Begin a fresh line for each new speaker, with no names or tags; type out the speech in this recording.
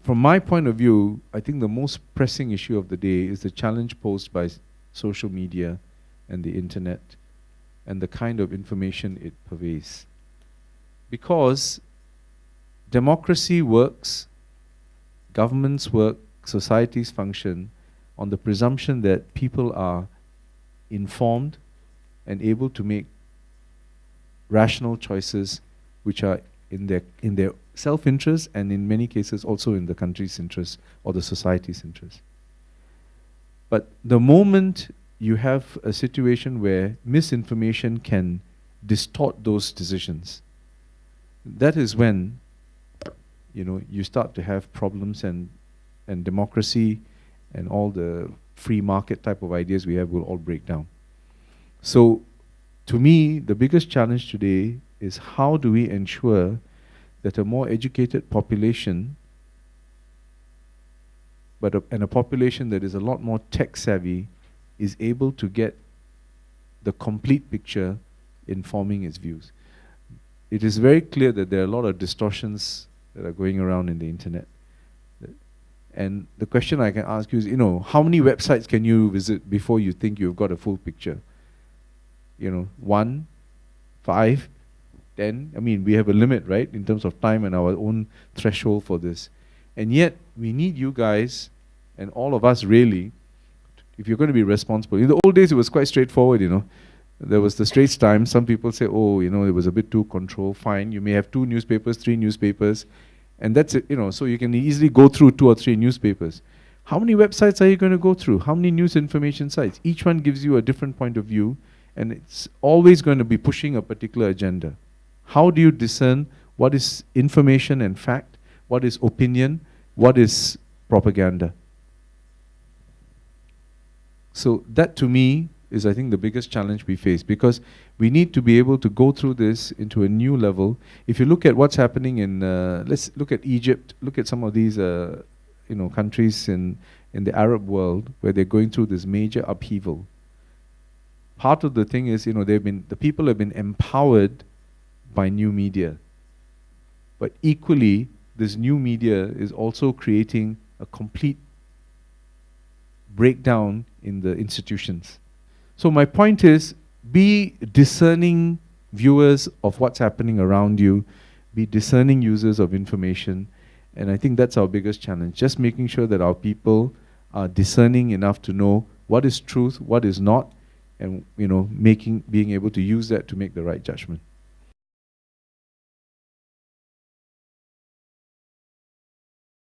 from my point of view, I think the most pressing issue of the day is the challenge posed by social media and the internet and the kind of information it purveys. Because democracy works, governments work, societies function on the presumption that people are informed and able to make rational choices which are in their self-interest and in many cases also in the country's interest or the society's interest. But the moment you have a situation where misinformation can distort those decisions, that is when you start to have problems, and democracy and all the free market type of ideas we have will all break down. So to me, the biggest challenge today is how do we ensure that a more educated population, and a population that is a lot more tech savvy, is able to get the complete picture in forming its views. It is very clear that there are a lot of distortions that are going around in the internet. And the question I can ask you is, how many websites can you visit before you think you've got a full picture? 1, 5, 10. I mean, we have a limit, right, in terms of time and our own threshold for this. And yet, we need you guys and all of us really, if you're going to be responsible. In the old days, it was quite straightforward, There was the Straits Times. Some people say, it was a bit too controlled. Fine, you may have 2 newspapers, 3 newspapers, and that's it, so you can easily go through 2 or 3 newspapers. How many websites are you going to go through? How many news information sites? Each one gives you a different point of view, and it's always going to be pushing a particular agenda. How do you discern what is information and fact, what is opinion, what is propaganda? So that, to me, is, I think, the biggest challenge we face, because we need to be able to go through this into a new level. If you look at what's happening in, let's look at Egypt, look at some of these, countries in the Arab world where they're going through this major upheaval. Part of the thing is, the people have been empowered by new media. But equally, this new media is also creating a complete breakdown in the institutions. So my point is, be discerning viewers of what's happening around you, be discerning users of information, and I think that's our biggest challenge, just making sure that our people are discerning enough to know what is truth, what is not, and being able to use that to make the right judgment.